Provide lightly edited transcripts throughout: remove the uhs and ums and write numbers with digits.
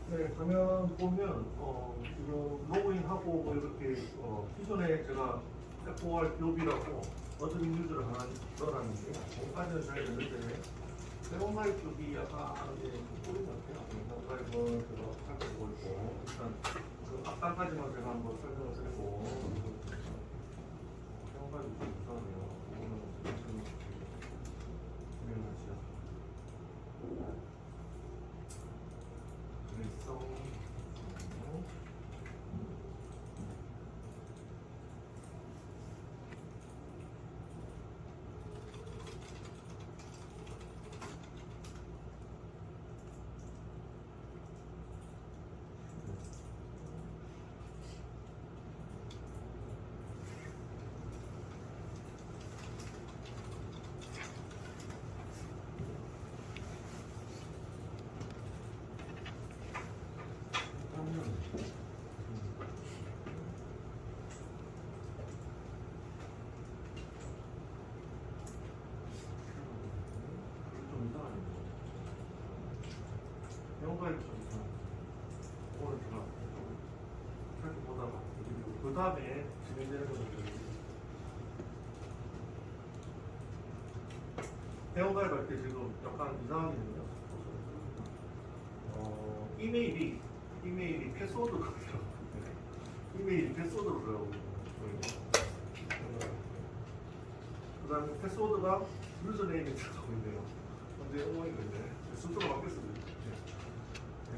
네, 화면 보면 지금 로그인하고 뭐 이렇게 기존에 제가 FOR 기업이라고 어드민 유저를 하나 넣어놨는데요. 거기까지는 잘 됐는데 회원가입 쪽이 약간 이제 꼬린 것 같아요. 회원가입은 제가 살펴보고 있고 일단 그 앞단까지만 제가 한번 설명을 드리고 회원가입이 좀 이상하네요. 이거는 좀 진행하시죠. 그래서 좀 이상하네요. 회원가입 좀 이상하네요. 오늘 제가 살펴보다가 그 다음에 진행되는 것들이 회원가입할 때 지금 약간 이상하게 있네요. 이메일이 패스워드가 들어가요. 이메일이 패스워드로 들어가고 그 다음에 패스워드가 유저네임이 들어가고 있네요. 근데 어머니가 이제 순서가 바뀌었어요.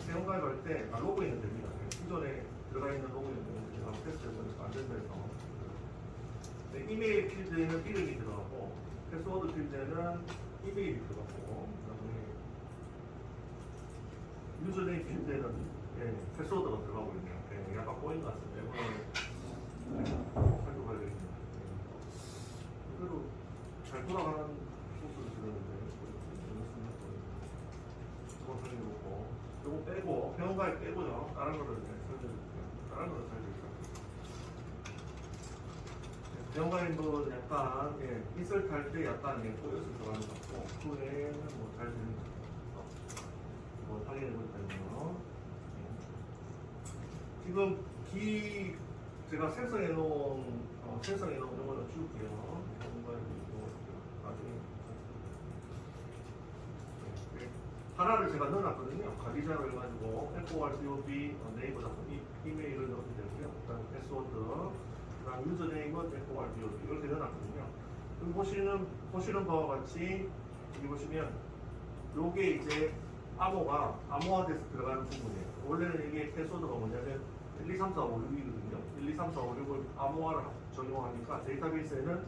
회원가입할 때 로그인은 됩니다. 기존에 들어가 있는 로그인은 제가 테스트해보니까 안 된다 해서 이메일 필드에는 이름이 들어가고 패스워드 필드에는 이메일이 들어가고 그다음에 유저네임 필드에는 패스워드가 들어가고 있네요. 약간 꼬인 것 같습니다. 이거는 살펴봐야겠습니다. 그래도 잘 돌아가는 소스를 들었는데 이거 살려놓고 이거 빼고 회원가입 빼고요. 다른 거를 설명드릴게요. 다른 거를 살려드릴게요. 회원가입은 약간 인설트 할 때 약간 꼬여서 들어가는 것 같고 그 외에는 뭐 잘 되는 것 같아요. 뭐 확인해 볼까요? 지금 제가 생성해 놓은 이거는 줄게요. 나중에 하나를 제가 넣어놨거든요. 관리자로 해가지고 FORCOB 네이버 이메일을 넣어도 되고요. 그다음에 패스워드, 그다음 유저네임은 FORCOB 이렇게 넣어놨거든요. 여기 보시는 바와 같이 여기 보시면 요게 이제 암호화돼서 들어가는 부분이에요. 원래는 이게 패스워드가 뭐냐면 1, 2, 3, 4, 5, 6이거든요. 1, 2, 3, 4, 5, 6을 암호화를 적용하니까 데이터베이스에는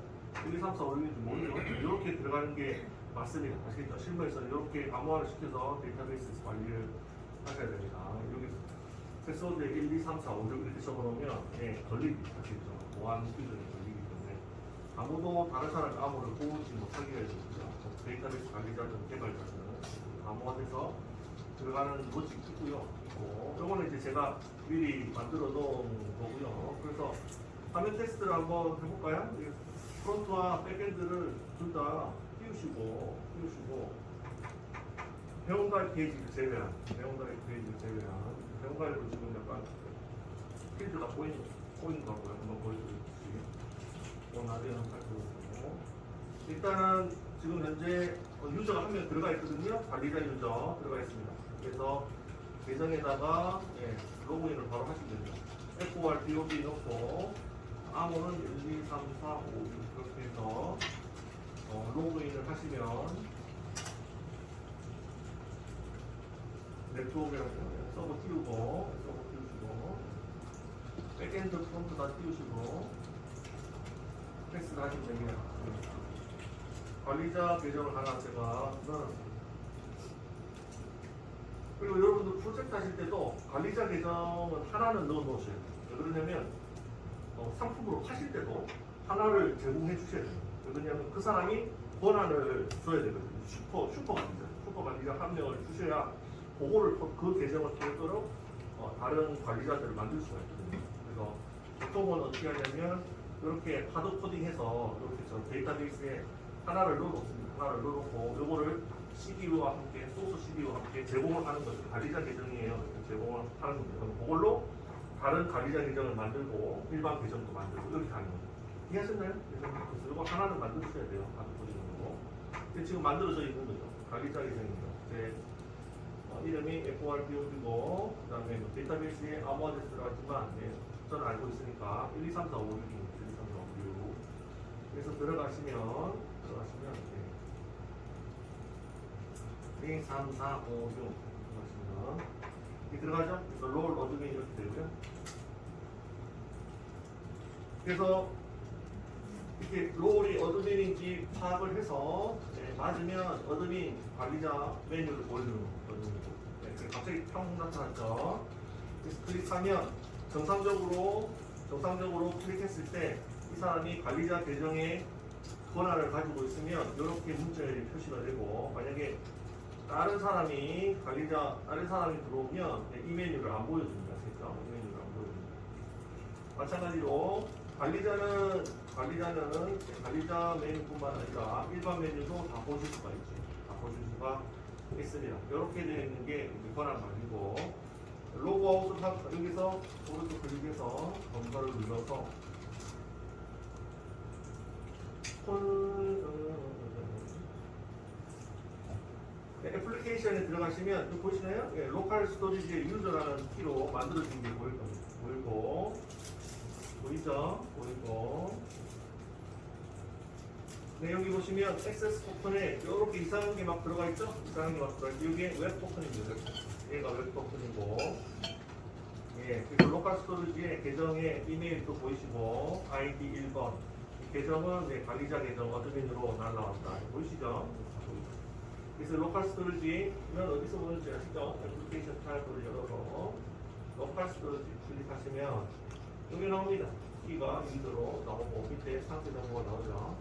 1, 2, 3, 4, 5, 6인지 모르죠. 이렇게 들어가는 게 맞습니다. 아시겠죠? 실무에서 이렇게 암호화를 시켜서 데이터베이스에서 관리를 하셔야 됩니다. 여기 패스워드에 1, 2, 3, 4, 5, 6 이렇게 적어놓으면 걸립니다. 아시겠죠? 보안 기준에 걸리기 때문에 아무도 다른 사람의 암호를 보지 못하게 해야 되죠. 데이터베이스 관리자든 개발자든 암호화돼서 들어가는 로직이 있고요. 이거는 이제 제가 미리 만들어 놓은 거고요. 그래서 화면 테스트를 한번 해볼까요? 프론트와 백엔드를 둘 다 띄우시고 회원가입 페이지를 제외한 회원가입을 지금 약간 필드가 보인 것 같고요. 한번 보여드릴게요. 나중에 한번 살펴보고 일단은 지금 현재 유저가 한 명 들어가 있거든요. 관리자 유저 들어가 있습니다. 그래서 계정에다가 로그인을 바로 하시면 됩니다. FORDOB 넣고 암호는 1, 2, 3, 4, 5, 6 이렇게 해서 로그인을 하시면 네트워크라고 서버 띄우시고 백엔드 프론트 다 띄우시고 패스를 하시면 됩니다. 관리자 계정을 하나 제가 넣어놨습니다. 그리고 여러분들 프로젝트 하실 때도 관리자 계정은 하나는 넣어 놓으셔야 돼요. 왜 그러냐면 상품으로 파실 때도 하나를 제공해 주셔야 돼요. 왜냐하면 그 사람이 권한을 줘야 되거든요. 슈퍼 관리자 한 명을 주셔야 그거를 그 계정을 통해서 다른 관리자들을 만들 수가 있거든요. 그래서 보통은 어떻게 하냐면 이렇게 하드 코딩해서 이렇게 저 데이터베이스에 하나를 넣어놓습니다. 하나를 넣어놓고 이거를 CD와 함께 소스 CD와 함께 제공을 하는 거죠. 관리자 계정이에요. 이렇게 제공을 하는 겁니다. 그럼 그걸로 다른 관리자 계정을 만들고 일반 계정도 만들고 이렇게 하는 거죠. 이해하셨나요? 그래서 이거 하나는 만드셔야 돼요. 가족 보시는 거. 근데 지금 만들어져 있는 거죠. 관리자 계정입니다. 이름이 FORBOD고 그다음에 뭐 데이터베이스에 아무 아드레스 들어갔지만 저는 알고 있으니까 1, 2, 3, 4, 5, 6입니다. 1, 2, 3, 4, 5, 6. 그래서 들어가시면 1, 3, 4, 5, 6 들어가시면 이게 들어가죠? 그래서 롤 어드민 이렇게 되고요. 그래서 이렇게 롤이 어드민인지 파악을 해서 맞으면 어드민 관리자 메뉴를 보여주는 거거든요. 갑자기 평 나타났죠. 그래서 클릭하면 정상적으로 클릭했을 때 이 사람이 관리자 계정의 권한을 가지고 있으면 이렇게 문자열이 표시가 되고 만약에 다른 사람이 들어오면 이 메뉴를 안 보여줍니다. 그렇죠? 이 메뉴를 안 보여줍니다. 마찬가지로 관리자는 관리자 메뉴뿐만 아니라 일반 메뉴도 다 보실 수가 있죠. 다 보실 수가 있습니다. 이렇게 되어 있는 게 권한 가지고 로그아웃을 여기서 오른쪽 클릭해서 검사를 눌러서 애플리케이션에 들어가시면 이거 보시나요? 로컬 스토리지의 유저라는 키로 만들어진 게 보일 겁니다. 보이죠? 네, 여기 보시면 액세스 토큰에 이렇게 이상한 게 막 들어가 있죠? 이게 웹 토큰입니다. 얘가 웹 토큰이고, 그래서 로컬 스토리지의 계정의 이메일도 보이시고, ID 1번. 이 계정은 관리자 계정 어드민으로 날라왔다. 보이시죠? 그래서 로컬 스토리지는 어디서 보는지 아시죠? 애플리케이션 타입을 열어서 로컬 스토리지 클릭하시면 여기 나옵니다. 키가 유저로 나오고 밑에 상세 정보가 나오죠.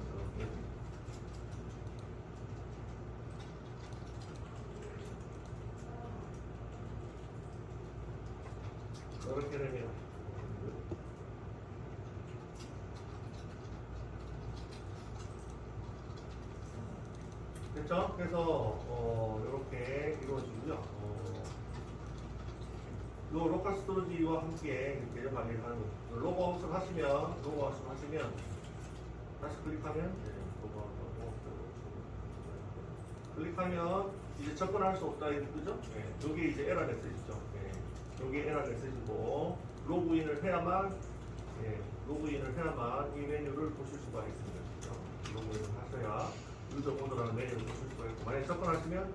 이렇게 됩니다. 됐죠? 그래서 이렇게 이루어지고요. 요 로컬 스토리지와 함께 계정 관리를 하는 거죠. 로그아웃을 하시면 다시 클릭하면 클릭하면 이제 접근할 수 없다 이렇게 뜨죠? 요게 이제 에러 메시지죠. 요게 에러 메시지고 로그인을 해야만 이 메뉴를 보실 수가 있습니다. 그렇죠? 로그인을 하셔야 유저 모드라는 메뉴를 보실 수가 있고 만약에 접근하시면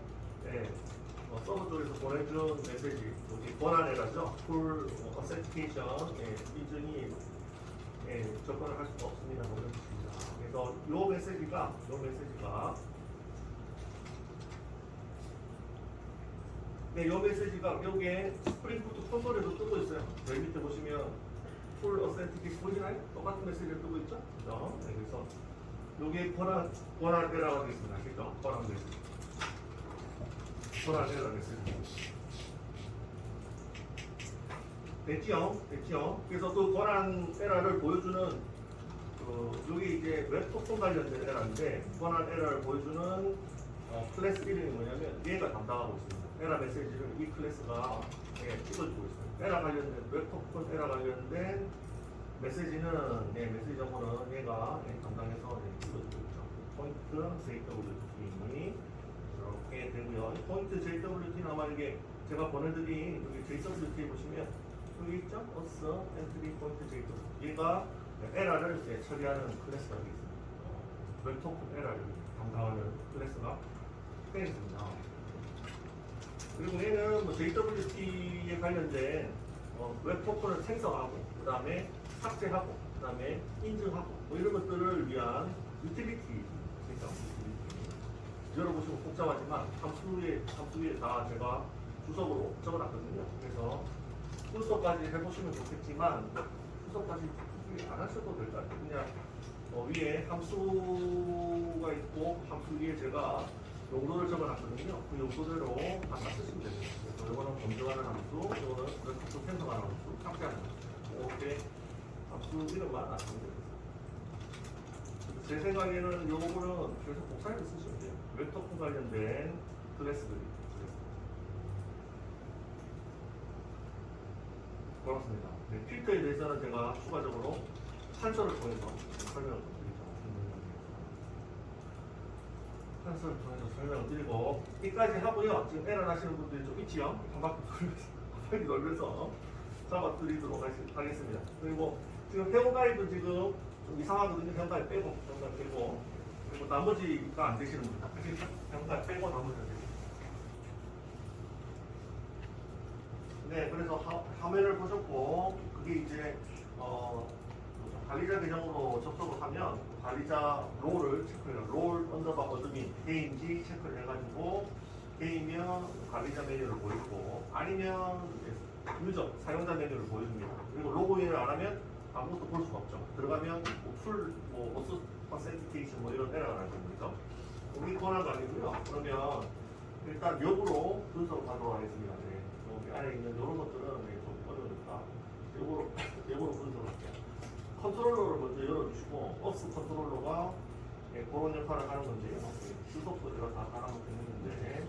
서버 쪽에서 보내준 메시지 여기 권한 에러죠. 풀 어센티케이션 인증이 접근을 할 수가 없습니다. 그래서 요 메시지가 여기에 스프링부트 콘솔에도 뜨고 있어요. 여기 밑에 보시면 풀 어센티케이션 보이나요? 똑같은 메시지를 뜨고 있죠. 그렇죠? 그래서 여기에 권한 에러가 되겠습니다. 그렇죠? 권한 메시지. 권한 에러가 되겠습니다. 됐죠? 그래서 그 권한 에러를 보여주는 여기 이제 웹 토큰 관련된 에러인데 권한 에러를 보여주는 클래스 이름이 뭐냐면 얘가 담당하고 있습니다. 에러 메시지를 이 클래스가 찍어주고 있습니다. 에러 관련된 웹 토큰 에러 관련된 메시지는 메시지 정보는 얘가 담당해서 찍어주고 있죠. 포인트 JWT 이렇게 되고요. 포인트 JWT는 아마 이게 제가 보내드린 여기 JWT 보시면 여기 있죠? 어스 엔트리 포인트 JWT 얘가 에러를 처리하는 클래스가 여기 있습니다. 웹 토큰 에러를 담당하는 클래스가 되겠습니다. 그리고 얘는 뭐 JWT에 관련된 웹 토큰을 생성하고 그 다음에 삭제하고 그 다음에 인증하고 뭐 이런 것들을 위한 유틸리티 열어보시면 복잡하지만 함수에 다 제가 주석으로 적어놨거든요. 그래서 순서까지 해보시면 좋겠지만 순서까지 안 하셔도 될 것 같아요. 그냥 위에 함수가 있고 함수 위에 제가 용도를 적어놨거든요. 그 용도대로 다 쓰시면 됩니다. 그래서 이거는 검증하는 함수, 이거는 웹토큰 생성하는 함수, 삭제하는 함수. 이렇게 함수 이름만 아시면 됩니다. 제 생각에는 요거는 계속 복사해서 쓰시면 돼요. 웹토큰 관련된 클래스들이 그렇습니다. 네, 필터에 대해서는 제가 추가적으로 산서를 통해서 설명을 드리죠. 산서를 통해서 설명을 드리고 여기까지 하고요. 지금 에러 나시는 분들이 좀 있지요. 한 바퀴 돌면서 잡아드리도록 하겠습니다. 그리고 지금 회원 가입은 지금 좀 이상하거든요. 회원 가입 빼고 그리고 나머지가 안 되시는 분들 아시겠죠? 회원 가입 빼고 나머지가 되고 네, 그래서 화면을 보셨고 그게 이제 관리자 계정으로 접속을 하면 관리자 롤을 체크해요. 롤 언더바 어드민 개인지 체크를 해가지고 개인이면 관리자 메뉴를 보이고 아니면 유저 사용자 메뉴를 보여줍니다. 그리고 로그인을 안 하면 아무것도 볼 수가 없죠. 들어가면 풀 어센티케이션 이런 에러가 날 겁니다. 우리 권한도 아니고요. 그러면 일단 역으로 분석을 하도록 하겠습니다. 네. 여기 안에 있는 이런 것들은 좀 어려우니까 역으로 분석을 할게요. 컨트롤러를 먼저 열어주시고 업스 컨트롤러가 그런 역할을 하는 건데요. 주소도 제가 다 깔아놓고 있는데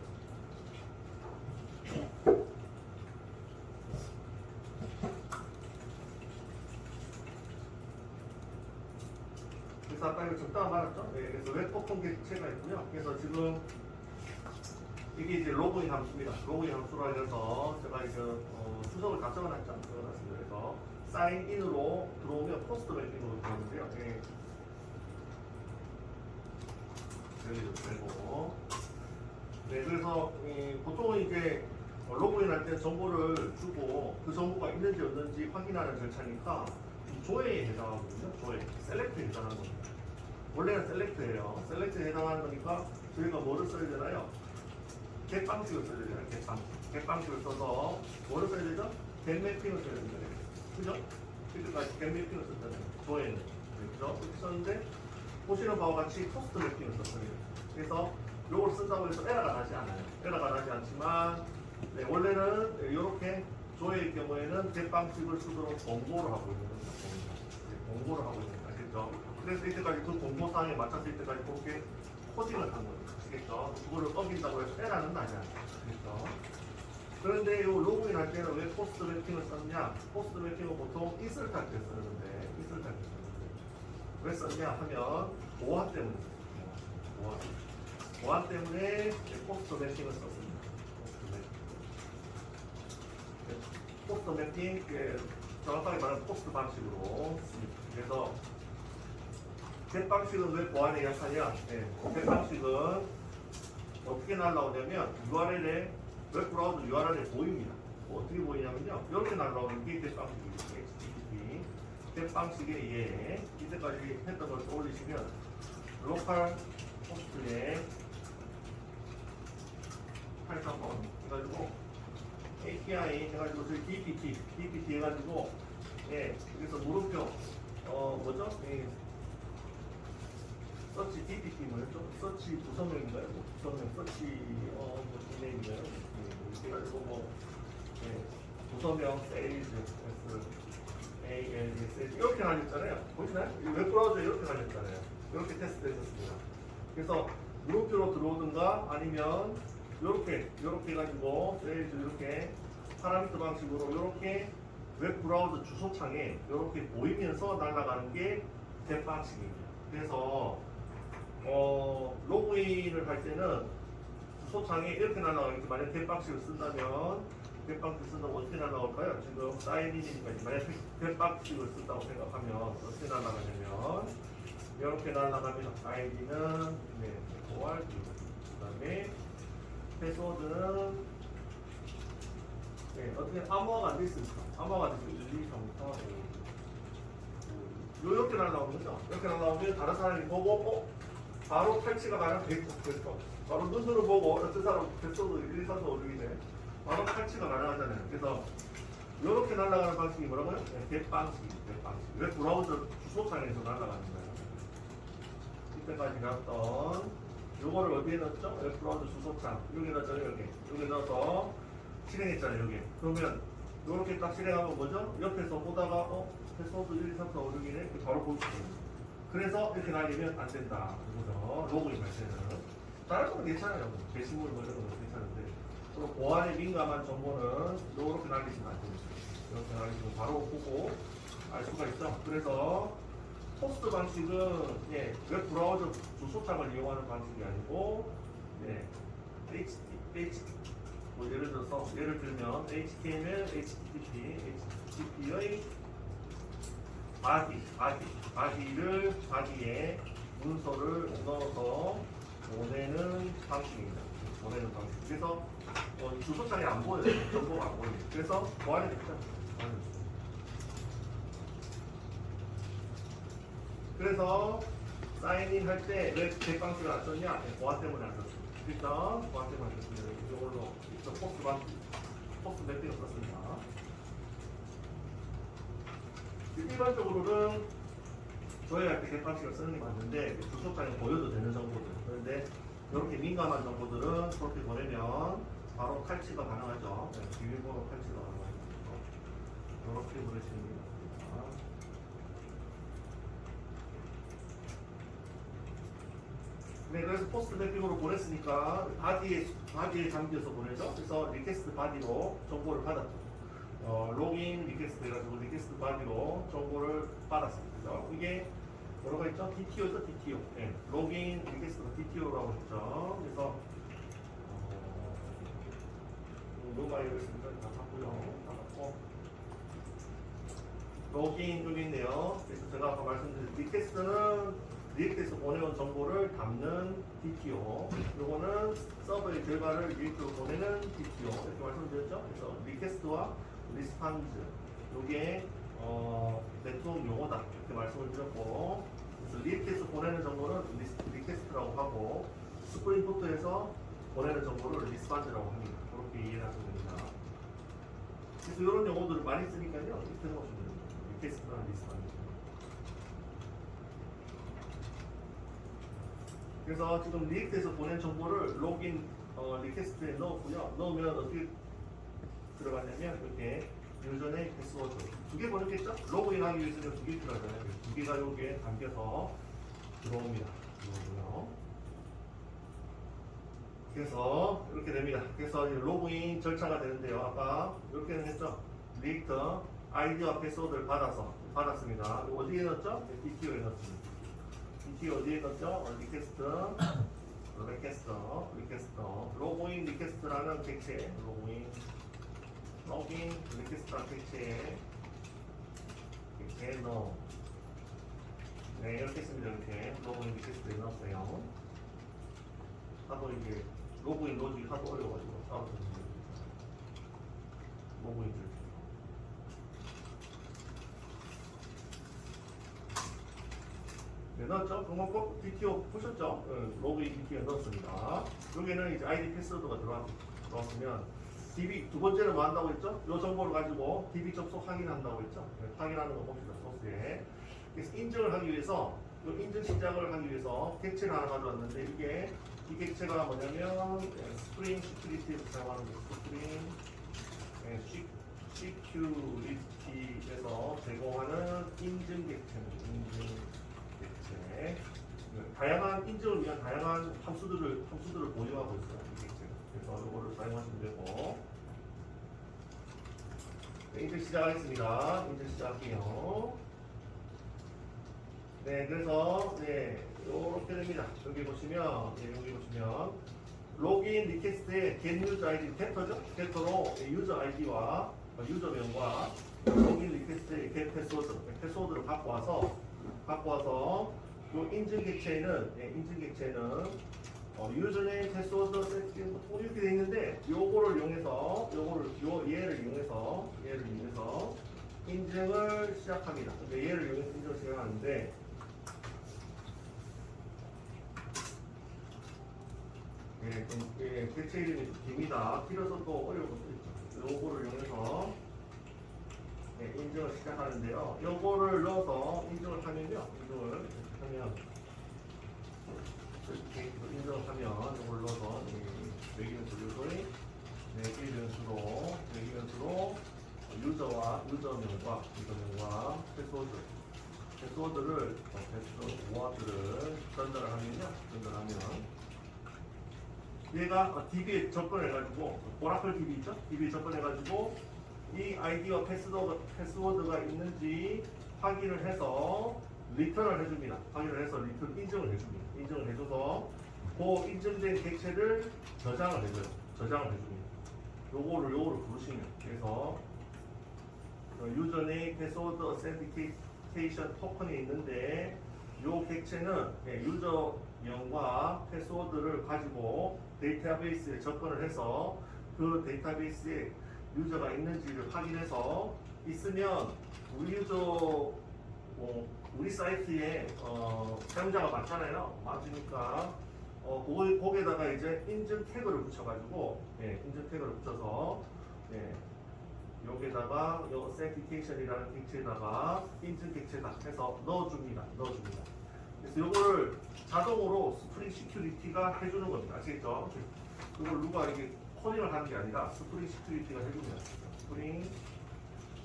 그래서 아까 이거 적당한 말았죠? 네, 그래서 웹포통 객체가 있고요. 그래서 지금 이게 이제 로그인 함수입니다. 로그인 함수라 해서 제가 이제 주소를 다 적어놨죠? 적어놨습니다. 그래서 사인인으로 들어오면 포스트 뱅킹으로 들어오는데요. 네. 여기도 되고. 네, 그래서 보통은 이제 로그인 할 때 정보를 주고 그 정보가 있는지 없는지 확인하는 절차니까 조회에 해당하거든요. 조회, 셀렉트에 해당하는 겁니다. 원래는 셀렉트예요. 셀렉트에 해당하는 거니까 저희가 뭐를 써야 되나요? get 방식을 써야 되잖아요. get 방식을 써서 뭐를 써야 되죠? get 매핑을 써야 되잖아요. 그죠? 이때까지 get 매핑을 썼잖아요. 조회는. 그죠? 이렇게 썼는데 보시는 바와 같이 포스트 매핑을 썼어요. 그래서 요걸 쓴다고 해서 에러가 나지 않아요. 에러가 나지 않지만 네, 원래는 이렇게 조회의 경우에는 get 방식을 쓰도록 공고를 하고 있는 겁니다. 공고를 하고 있는 거죠. 아시겠죠? 그래서 이때까지 그 공고사항에 맞춰서 이때까지 그렇게 코딩을 한 거예요. 아시겠죠? 그거를 어긴다고 해서 에러는 나지 않아요. 아시겠죠? 그런데 이 로그인 할 때는 왜 포스트 매핑을 썼냐? 포스트 매핑은 보통 인서트 할 때 쓰는데, 왜 썼냐 하면 보안 때문에 썼어요. 보안 때문에 포스트 매핑을 썼습니다. 포스트 매핑, 정확하게 말하면 포스트 방식으로 씁니다. 그래서 get 방식은 왜 보안에 약하냐? get 방식은 어떻게 날라오냐면 URL에 웹 브라우저 URL에 보입니다. 어떻게 보이냐면요. 이렇게 날라오는 게 get 방식이에요. HTTP get 방식에 이때까지 했던 걸 떠올리시면 로컬 호스트에 8.0 해가지고 API 해가지고 저희 DPT 해가지고 그래서 물음표 뭐죠? 서치 DPT 뭐였죠? 서치 구성명인가요? 구성명 서치 닉네임인가요? 이렇게 해가지고 구성명 세일즈 SALS 이렇게 나뉘었잖아요. 보시나요? 웹브라우저에 이렇게 나뉘었잖아요. 이렇게 테스트 했었습니다. 그래서 물음표로 들어오든가 아니면 이렇게 해가지고 이렇게 파라미터 방식으로 이렇게 웹 브라우저 주소창에 이렇게 보이면서 날아가는 게 get 방식입니다. 그래서 로그인을 할 때는 주소창에 이렇게 날아가겠지. 만약 get 방식을 쓴다면 get 방식을 쓴다면 어떻게 날아갈까요? 지금 사인인이니까 만약 get 방식을 쓴다고 생각하면 어떻게 날아가냐면 이렇게 날아가면 아이디는 ORG 그다음에 패스워드는 어떻게 암호화가 안 돼 있습니까? 암호화가 안 돼 있으면 1, 2, 3, 4, 5, 이렇게 날아오는 거죠. 이렇게 날아오면 다른 사람이 보고 바로 탈취가 가능하겠죠. 바로 눈으로 보고 어떤 사람 패스워드 1, 2, 3, 4, 5, 6이네 바로 탈취가 가능하잖아요. 그래서 이렇게 날아가는 방식이 뭐라고요? get 방식이죠. get 방식. 왜 브라우저 주소창에서 날아가는 거예요? 이때까지 갔던 요거를 어디에 넣었죠? 웹 브라우저 주소창 여기 넣었잖아요. 여기 넣어서 실행했잖아요. 여기 그러면 이렇게 딱 실행하면 뭐죠? 옆에서 보다가 패스워드 1, 2, 3, 4, 5, 6이네 바로 볼 수 있습니다. 그래서 이렇게 날리면 안 된다. 그거죠. 로그인 할 때는 다른 거는 괜찮아요. 게시물 뭐 이런 건 괜찮은데 그리고 보안에 민감한 정보는 이렇게 날리시면 안 됩니다. 이렇게 날리시면 바로 보고 알 수가 있죠. 그래서 토스트 방식은 웹 브라우저 주소창을 이용하는 방식이 아니고 뭐 예를 들면 HTML, HTTP의 바디에 문서를 넣어서 보내는 방식입니다. 보내는 방식. 그래서 주소창이 안 보여요. 정보가 안 보여요. 그래서 보안이 됐죠. 그래서 사인인 할 때 왜 대방식을 안 썼냐? 보안 때문에 안 썼습니다. 일단 보안 때문에 안 썼습니다. 이걸로 포스트 매핑을 썼습니다. 일반적으로는 조회할 때 객관식을 쓰는 게 맞는데 주소창에 보여도 되는 정보들 그런데 이렇게 민감한 정보들은 그렇게 보내면 바로 탈취가 가능하죠. 비밀번호 탈취가 가능하죠. 이렇게 보내시면 됩니다. 네, 그래서 포스트 매핑으로 보냈으니까 바디에 잠겨서 보내죠. 그래서 리퀘스트 바디로 정보를 받았죠. 로그인 리퀘스트 해가지고 리퀘스트 바디로 정보를 받았습니다. 그죠? 이게 뭐라고 했죠? DTO죠, DTO. 네, 로그인 리퀘스트가 DTO라고 했죠. 그래서 노바이를 했으니까 다 봤고요. 다 봤고 로그인 여기 있네요. 그래서 제가 아까 말씀드린 리퀘스트는 리액트에서 보내온 정보를 담는 DTO, 요거는 서버의 결과를 리액트로 보내는 DTO 이렇게 말씀드렸죠. 그래서 리퀘스트와 리스판즈 요게 네트워크 용어다 이렇게 말씀을 드렸고, 그래서 리액트에서 보내는 정보는 리퀘스트라고 하고 스프링 포트에서 보내는 정보를 리스판즈라고 합니다. 그렇게 이해하시면 됩니다. 그래서 이런 용어들을 많이 쓰니까요. 이렇게 해놓으시면 됩니다. 리퀘스트랑 리스판즈. 그래서 지금 리액트에서 보낸 정보를 로그인 리퀘스트에 넣었고요. 넣으면 어떻게 들어가냐면 이렇게 유저네임, 패스워드 두 개 보냈겠죠? 로그인하기 위해서는 두 개 필요하잖아요. 두 개가 여기에 담겨서 들어옵니다. 들어오고요. 그래서 이렇게 됩니다. 그래서 로그인 절차가 되는데요. 아까 이렇게는 했죠? 리액트 아이디와 패스워드를 받았습니다. 어디에 넣었죠? DTO에 넣었습니다. DT 어디에 넣었죠? 리퀘스트, 로그인 리퀘스트라는 객체, 로그인 리퀘스트라는 객체에 넣어. 네, 이렇게 했습니다. 이렇게 로그인 리퀘스트에 넣었어요. 하도 이게 로그인 로직이 하도 어려워가지고 따로 씁니다. 로그인 절차. 네, 넣었죠? 그럼 꼭 DTO 보셨죠? 로그인 DTO 넣었습니다. 여기는 이제 ID 패스워드가 들어왔으면 DB 두 번째는 뭐 한다고 했죠? 이 정보를 가지고 DB 접속 확인한다고 했죠? 네, 확인하는 거 봅시다. 소스에. 그래서 인증을 하기 위해서 이 인증 시작을 하기 위해서 객체를 하나 가져왔는데 이 객체가 뭐냐면 스프링 시큐리티에서 사용하는 스프링 시큐리티에서 제공하는 인증 객체입니다. 다양한 인증을 위한 다양한 함수들을 보유하고 있어요. 이 객체가. 그래서 이거를 사용하시면 되고. 네, 인증 시작하겠습니다. 인증 시작할게요. 네, 그래서 이렇게 됩니다. 여기 보시면 로그인 리퀘스트에 get user ID 벡터죠? 벡터로 유저 아이디와 유저명과 로그인 리퀘스트의 get 패스워드를 갖고 와서 이 인증 객체는 유저네임, 패스워드, 세팅 이렇게 돼 있는데 요거를 이용해서 얘를 이용해서 인증을 시작합니다. 얘를 이용해서 인증을 시작하는데 객체 이름이 깁니다. 길어서 또 어려운 것도 있죠. 요거를 이용해서 인증을 시작하는데요. 요거를 넣어서 인증을 하면 이걸 넣어서 매기면수로 유저명과 패스워드를 전달을 하면 얘가 DB에 접근해가지고 오라클 DB 있죠? DB에 접근해가지고 이 아이디와 패스워드가 있는지 확인을 해서 리턴을 해줍니다. 확인을 해서 리턴 인증을 해줍니다. 인증을 해줘서 그 인증된 객체를 저장을 해줘요. 저장을 해줍니다. 요거를 부르시면 그래서 유저네임 패스워드 어센티케이션 토큰이 있는데 요 객체는 유저명과 패스워드를 가지고 데이터베이스에 접근을 해서 그 데이터베이스에 유저가 있는지를 확인해서 있으면 우리 유저 우리 사이트에 사용자가 많잖아요. 많으니까 거기에다가 이제 인증 태그를 붙여가지고 인증 태그를 붙여서 여기다가 요 authentication이라는 객체에다가 인증 객체다 해서 넣어줍니다. 그래서 요거를 자동으로 스프링 시큐리티가 해주는 겁니다. 아시겠죠? 그걸 누가 이게 코딩을 하는 게 아니라 스프링 시큐리티가 해줍니다. 스프링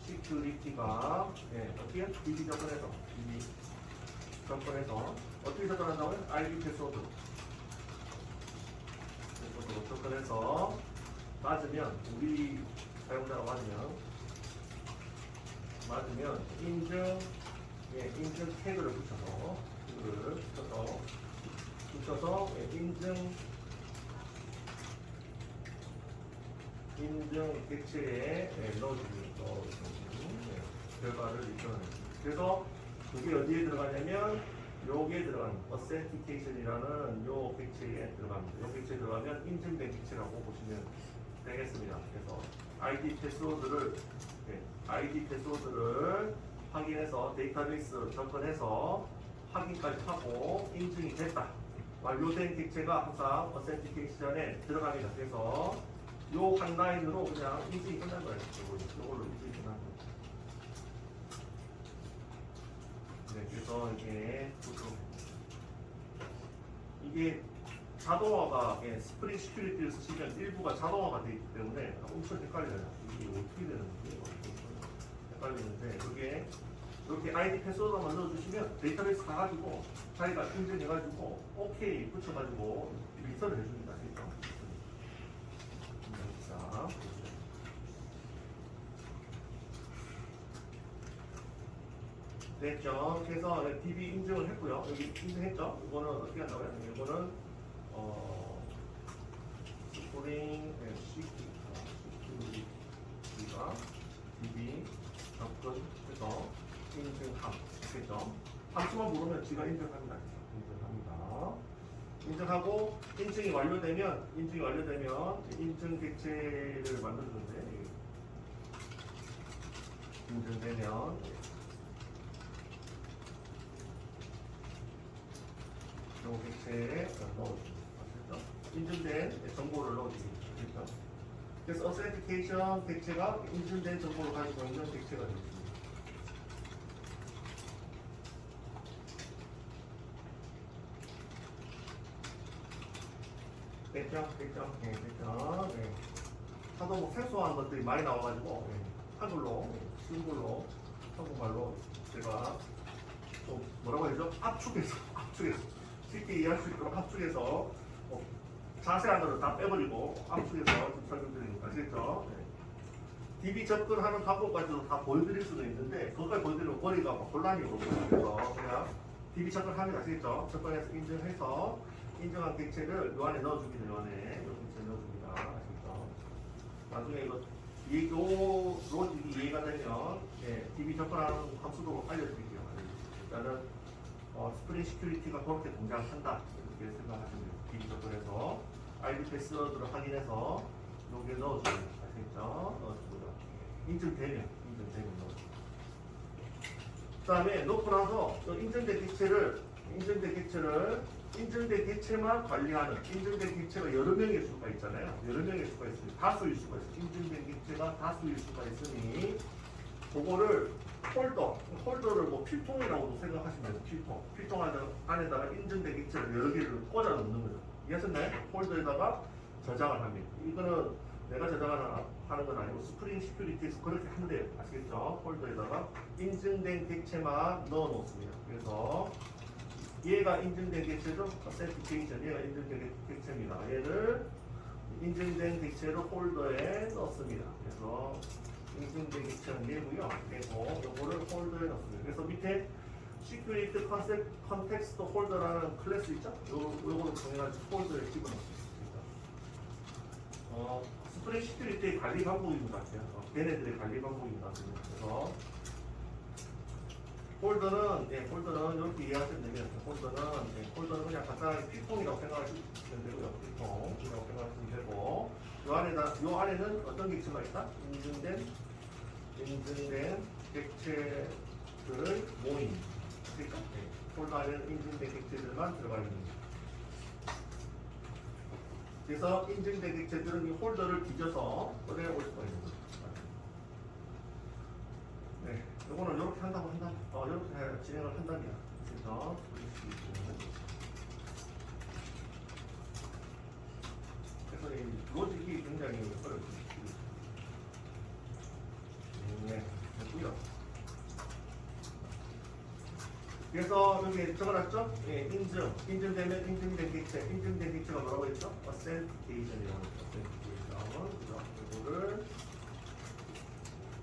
시큐리티가 어떻게 DB 접근해서 어떻게 접근한다고요? ID 패스워드로 접근해서 맞으면 우리 사용자가 맞으면 인증 태그를 붙여서 인증 객체에 넣어줍니다. 결과를 리턴해줍니다. 그래서 그게 어디에 들어가냐면 요게 들어가는 authentication이라는 요 객체에 들어갑니다. 요 객체에 들어가면 인증된 객체라고 보시면 되겠습니다. 그래서 ID 패스워드를 확인해서 데이터베이스 접근해서 확인까지 하고 인증이 됐다. 완료된 객체가 항상 authentication에 들어갑니다. 그래서 요 한 라인으로 그냥 인증이 끝난 거예요. 요걸로 인증이 끝난 거예요. 그래서 이게 자동화가 스프링 시큐리티를 쓰시면 일부가 자동화가 되어 있기 때문에 엄청 헷갈려요. 이게 어떻게 되는지 헷갈리는데 이렇게 ID 패스워드만 넣어주시면 데이터베이스 가가지고 자기가 인증해가지고 OK 붙여가지고 리턴을 해줍니다. 자, 됐죠? 그래서 DB 인증을 했고요. 여기 인증했죠? 이거는 어떻게 한다고요? 이거는 스프링 시큐리티가 DB 접근해서 인증함 됐죠? 함수만 모르면 지가 인증합니다. 인증하고 인증이 완료되면 인증 객체를 만들어주는데 인증되면 요 객체에 넣어줍니다. 인증된 정보를 넣어줍니다. 그래서 authentication 객체가 인증된 정보를 가지고 있는 객체가 되겠습니다. 됐죠? 하도 뭐 생소한 것들이 많이 나와가지고 한글로, 쉬운 걸로, 한국말로 제가 좀 뭐라고 해야죠? 압축해서 쉽게 이해할 수 있도록 압축해서 자세한 거는 다 빼버리고 압축해서 좀 설명드리니까 아시겠죠? DB 접근하는 방법까지도 다 보여드릴 수도 있는데 그것까지 보여드리면 머리가 혼란이 오고 그래서 그냥 DB 접근하면 아시겠죠? 접근해서 인증해서 인증한 객체를 요 안에 넣어줍니다. 요 안에 요 객체 넣어줍니다. 아시겠죠? 나중에 요 로직이 이해가 되면 DB 접근하는 함수도 알려드릴게요. 일단은 스프링 시큐리티가 그렇게 동작한다 이렇게 생각하시면 돼요. DB 접근해서 ID 패스워드를 확인해서 여기에 넣어줍니다. 아시겠죠? 넣어주고요. 인증되면 넣어줍니다. 그 다음에 넣고 나서 인증된 객체만 관리하는 인증된 객체가 여러 명일 수가 있잖아요. 여러 명일 수가 있으니 다수일 수가 있어요. 인증된 객체가 다수일 수가 있으니 그거를 폴더를 뭐 필통이라고도 생각하시면 돼요. 필통 안에다가 인증된 객체를 여러 개를 꽂아 놓는 거죠. 이해하셨나요? 폴더에다가 저장을 합니다. 이거는 내가 저장하는 건 아니고 스프링 시큐리티에서 그렇게 한대요. 아시겠죠? 폴더에다가 인증된 객체만 넣어 놓습니다. 그래서 얘가 인증된 객체죠? authentication 얘가 인증된 객체입니다. 얘를 인증된 객체를 홀더에 넣습니다. 그래서 인증된 객체는 얘고요. 그리고 요거를 홀더에 넣습니다. 그래서 밑에 시큐리티 컨텍스트 홀더라는 클래스 있죠? 요거를 정해가지고 홀더에 집어넣습니다. 스프링 시큐리티의 관리 방법인 것 같아요. 걔네들의 관리 방법인 것 같습니다. 그래서 폴더는 이렇게 이해하시면 되겠습니다. 폴더는 그냥 간단하게 피통이라고 생각하시면 되고요. 피통이라고 생각하시면 되고, 요 안에는 어떤 객체가 있다? 인증된 객체들의 모임. 그러니까 폴더 안에는 인증된 객체들만 들어가 있는 거죠. 그래서 인증된 객체들은 이 홀더를 뒤져서 꺼내올 수가 있는 거죠. 네, 이거는 이렇게 한다고 이렇게 진행을 한답니다. 그래서 이 로직이 굉장히 어렵습니다. 네, 됐고요. 그래서 여기 적어놨죠? 예, 인증되면 인증된 객체가 뭐라고 했죠? Authentication이라고 했죠.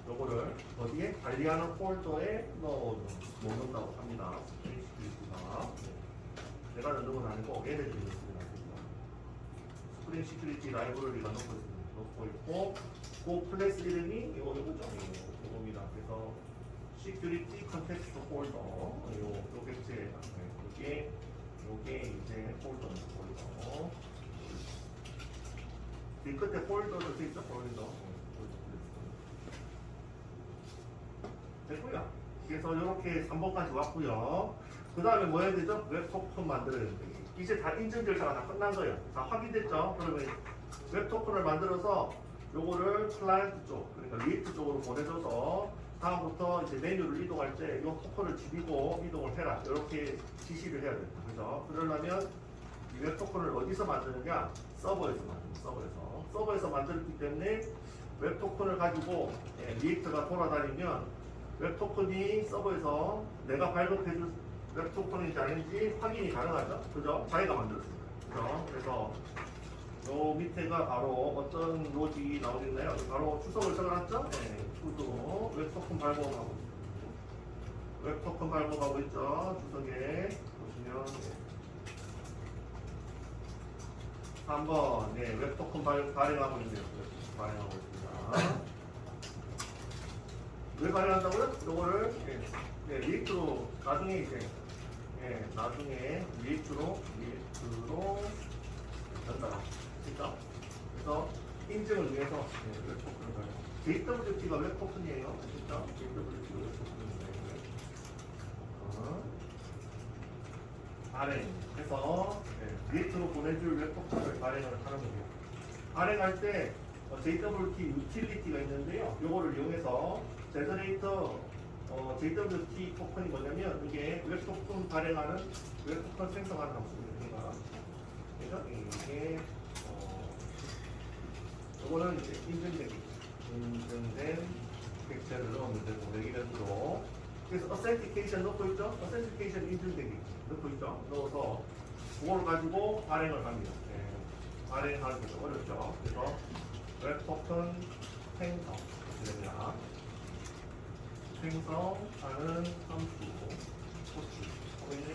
요거를 어디에? 관리하는 폴더에 넣는다고 합니다. 내가 넣는 건 아니고 얘네들이 넣습니다. 스프링 시큐리티 라이브러리가 넣고 있고, 그 클래스 이름이 요겁니다. 그래서 시큐리티 컨텍스트 폴더, 요 객체, 요게 이제 폴더. 이 끝에 폴더도 있죠? 폴더. 됐고요. 그래서 이렇게 3번까지 왔고요. 그 다음에 뭐 해야 되죠? 웹 토큰 만들어야 됩니다. 이제 다 인증 절차가 다 끝난 거예요. 다 확인됐죠? 그러면 웹 토큰을 만들어서 요거를 클라이언트 쪽, 그러니까 리액트 쪽으로 보내줘서 다음부터 이제 메뉴를 이동할 때 이 토큰을 집이고 이동을 해라. 이렇게 지시를 해야 됩니다. 그죠? 그러려면 이 웹 토큰을 어디서 만드느냐? 서버에서 만듭니다. 서버에서 만들었기 때문에 웹 토큰을 가지고 리액트가 돌아다니면 웹 토큰이 서버에서 내가 발급해줄 웹 토큰인지 아닌지 확인이 가능하죠. 그죠? 자기가 만들었습니다. 그죠? 그래서 요 밑에가 바로 어떤 로직이 나오겠나요? 바로 주석을 적어놨죠? 네, 주소 웹 토큰 발급하고 있습니다. 웹 토큰 발급하고 있죠. 주석에 보시면 3번 웹 토큰 발행하고 있네요. 발행하고 있습니다. 왜 발행한다고요? 요거를 리액트로 나중에 이제 나중에 리액트로 전달하고 그렇죠? 그래서 인증을 위해서 웹 토큰을 발행. JWT가 웹 토큰이에요. 그렇죠? JWT가 웹 토큰입니다. 발행. 그래서 리액트로 보내줄 웹 토큰을 발행을 하는 거예요. 발행할 때 JWT 유틸리티가 있는데요. 요거를 이용해서 제너레이터 JWT 토큰이 뭐냐면 이게 웹 토큰 발행하는 웹 토큰 생성하는 함수입니다. 그래서 이게 요거는 이제 인증된 객체를 넣으면 되고 레기던트로 그래서 authentication 넣고 있죠? authentication 인증된 객체 넣고 있죠? 넣어서 그걸 가지고 발행을 합니다. 발행하는 게 좀 어렵죠. 그래서 웹 토큰 생성 됩니다. 생성하는 함수 호출 보이네?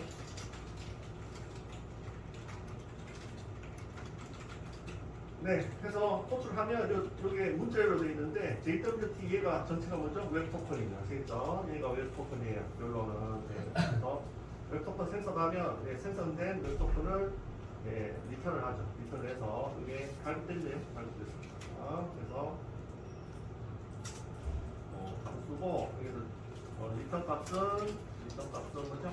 네, 해서 호출하면 여기에 문자열로 되어 있는데 JWT 얘가 전체가 뭐죠? 웹 토큰입니다. 아시겠죠? 얘가 웹 토큰이에요. 결론은 그래서 웹 토큰 생성하면 생성된 웹 토큰을 리턴을 하죠. 리턴을 해서 이게 발급됐네요. 발급됐습니다. 그래서 쓰고 여기서 리턴 값은 뭐죠?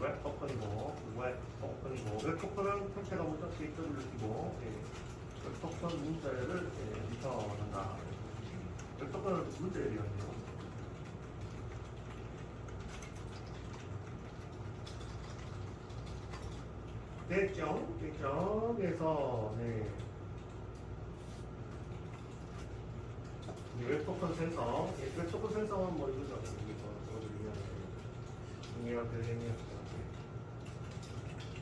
웹 토큰이고 웹 토큰은 형태가 뭐죠? JWT고 웹 토큰 문자열을 리턴한다. 웹 토큰은 문자열이거든요. 됐죠? 그래서 웹 토큰 생성. 웹 토큰 생성은 뭐 이거죠? 중요한 별개입니다.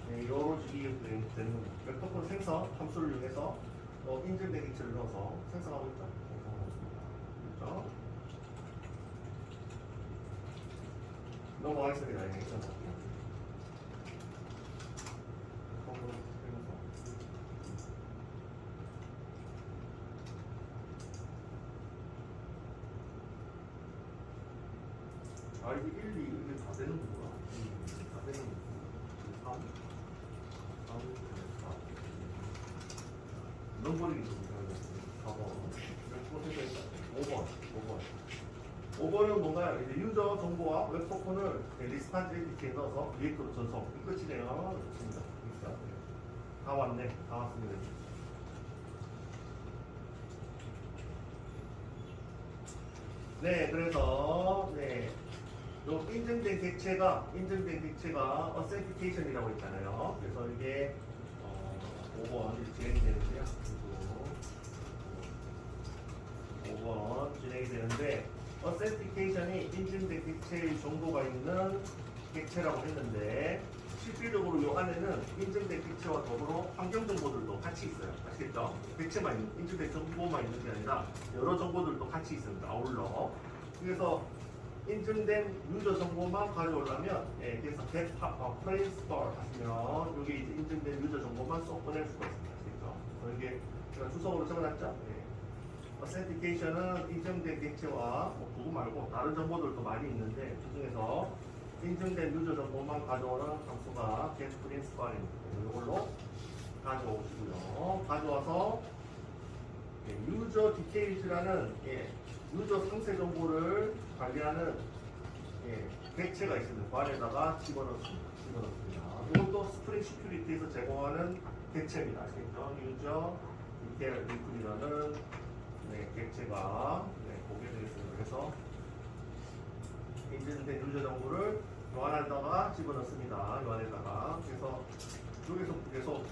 네, 여러 주기 되는 겁니다. 웹토큰 생성 함수를 이용해서 인증된 객체를 넣어서 생성하고 있죠. 생성하고 있습니다. 그렇죠? 넘어가겠습니다. 예, 넘어갈게요. 아, 이게 1, 2, 이게 다 되는 거구나. 다 되는 거구나. 3, 3, 4. 넘버링이 좀 이상해요. 4번. 5번. 5번은 뭔가요? 이제 유저 정보와 웹토큰을 리스판지 이렇게 넣어서 리액터로 전송. 끝이네요. 좋습니다. 다 왔네. 다 왔습니다. 네, 그래서, 네. 요 인증된 객체가 authentication이라고 있잖아요. 그래서 이게 5번 진행이 되는데요. 5번 진행이 되는데 authentication이 인증된 객체의 정보가 있는 객체라고 했는데 실질적으로 요 안에는 인증된 객체와 더불어 환경 정보들도 같이 있어요. 아시겠죠? 객체만 있는, 인증된 정보만 있는 게 아니라 여러 정보들도 같이 있습니다. 아울러. 그래서 인증된 유저 정보만 가져오려면 그래서 get principal 하시면 여기 이제 인증된 유저 정보만 쏙 꺼낼 수가 있습니다. 아시겠죠? 이게 제가 주석으로 적어놨죠? authentication은 인증된 객체와 그거 말고 다른 정보들도 많이 있는데 그 중에서 인증된 유저 정보만 가져오는 함수가 get principal입니다. 이걸로 가져오시고요. 가져와서 유저 디테일즈라는 유저 상세 정보를 관리하는 객체가 있습니다. 그 안에다가 집어넣습니다. 이것도 스프링 시큐리티에서 제공하는 객체입니다. 아시겠죠? 유저 디테일 리플이라는 객체가 보게 되겠습니다. 그래서 인증된 유저 정보를 요 안에다가 집어넣습니다. 요 안에다가 그래서 여기서 계속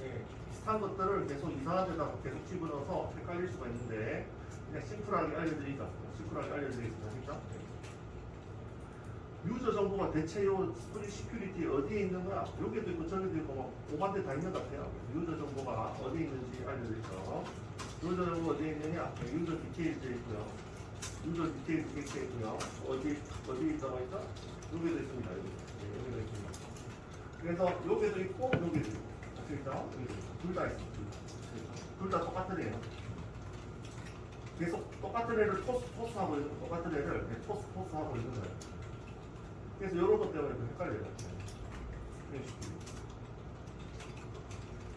비슷한 것들을 계속 이상한 데다가 계속 집어넣어서 헷갈릴 수가 있는데 그냥 심플하게 알려드리겠습니다. 그렇죠? 유저 정보가 대체 요 스프링 시큐리티 어디에 있는 거야? 여기도 있고 저기도 있고 뭐 5만대 다 있는 것 같아요. 유저 정보가 어디에 있는지 알려드리죠. 유저 정보 어디에 있느냐? 유저 디테일즈에 있고요. 유저 디테일즈 객체에 있고요. 어디에 있다고 했죠? 여기도 있습니다. 여기도 있습니다. 그래서 여기도 있고 여기도 있고 아시겠죠? 둘 다 있습니다. 둘 다 똑같은 애예요. 계속 똑같은 애를 토스하고 있는 거, 똑같은 애를 토스하고 있는 거예요. 그래서 이런 것 때문에 헷갈려요.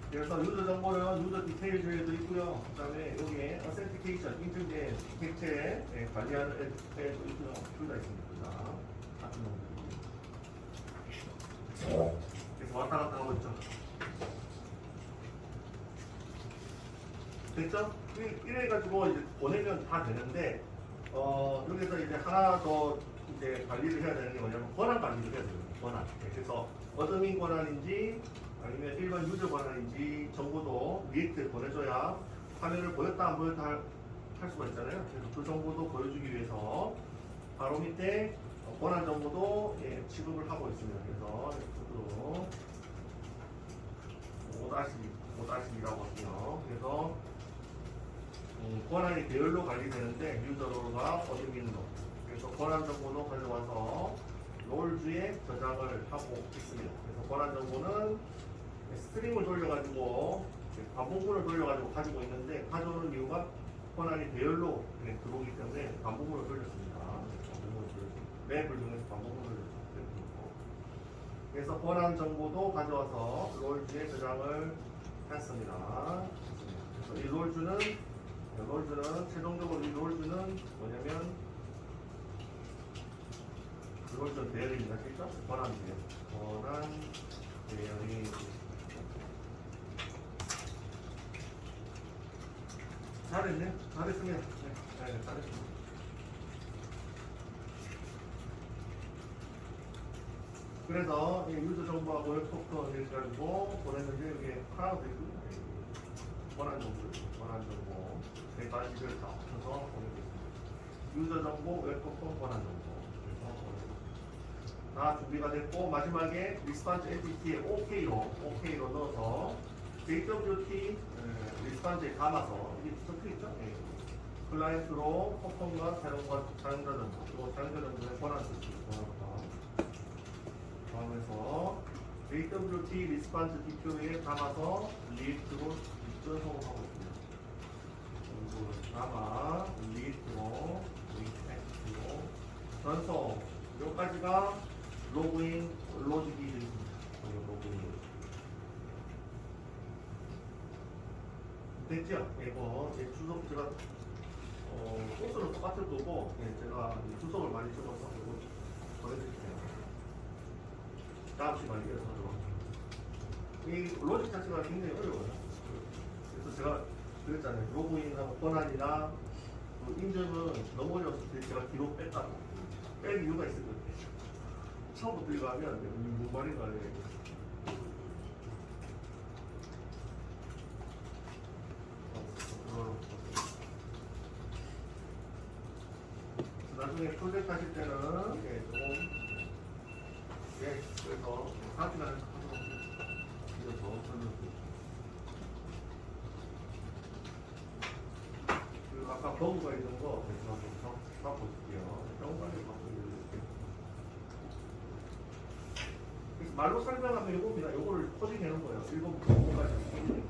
그래서 유저 정보는 유저 디테일즈에도 있고요. 그 다음에 여기에 authentication, 인증된 객체에 관리하는 애도 있고요. 둘 다 있습니다. 같은 놈들이. 그래서 왔다 갔다 하고 있죠. 됐죠? 이래가지고 이제 보내면 다 되는데, 여기서 이제 하나 더 이제 관리를 해야 되는 게 뭐냐면 권한 관리를 해야 됩니다. 권한. 그래서 어드민 권한인지 아니면 일반 유저 권한인지 정보도 리액트에 보내줘야 화면을 보였다 안 보였다 할 수가 있잖아요. 그래서 그 정보도 보여주기 위해서 바로 밑에 권한 정보도 취급을 하고 있습니다. 그래서 F2 5-2라고 하고요. 그래서 권한이 배열로 관리되는데 유저로가 어드민으로 그래서 권한 정보도 가져와서 롤주에 저장을 하고 있습니다. 그래서 권한 정보는 스트링을 돌려가지고 반복문을 돌려가지고 가지고 있는데 가져오는 이유가 권한이 배열로 들어오기 때문에 반복문을 돌렸습니다. 맵을 통해서 반복문을 돌렸습니다. 그래서 권한 정보도 가져와서 롤주에 저장을 했습니다. 그래서 이 롤주는 최종적으로 이 롤주는 뭐냐면 롤주 배열입니다. 그렇죠? 권한 배열이 잘했네. 잘했습니다. 네, 잘했습니다. 그래서 유저 정보하고 웹토큰 이렇게 가지고 보냈는데 여기 하나가 되고요. 권한 정보 세 가지를 다 합쳐서 보내고 있습니다. 유저 정보, 웹토큰, 권한 정보. 그래서 다 준비가 됐고 마지막에 리스판스 엔티티에 OK로 넣어서 JWT 리스판스에 감아서 이게 적혀있죠? 네. 클라이언트로 퍼폼과 사용자 정보의 권한 수치 포함해서 JWT 리스판스 DQ에 담아서 리액트로 전송하고 있습니다. 담아 리액트로 전송 여기까지가 로그인 로직이 되겠습니다. 로그인 됐죠? 이거 주소 제가 소스는 똑같을 거고 제가 주소를 많이 적어서 이거 보내드릴게요. 다음 시간에 이어서 하도록 이 로직 자체가 굉장히 어려워요. 그래서 제가 그랬잖아요. 로그인하고 권한이나 인증은 너무 어려워서 제가 뒤로 뺐다고. 뺄 이유가 있을 것 같아요. 처음부터 이거 하면 무슨 말인가 나중에 프로젝트 하실 때는 조금 그래서 사진을 하도록 이어서 설명드릴게요. 그리고 아까 버그가 있는 거 제가 좀 바꿔줄게요. 병관리 바꿔드릴게요. 그래서 말로 설명하면 요겁니다. 요거를 코딩해 놓은 거예요. 1번부터 5번까지.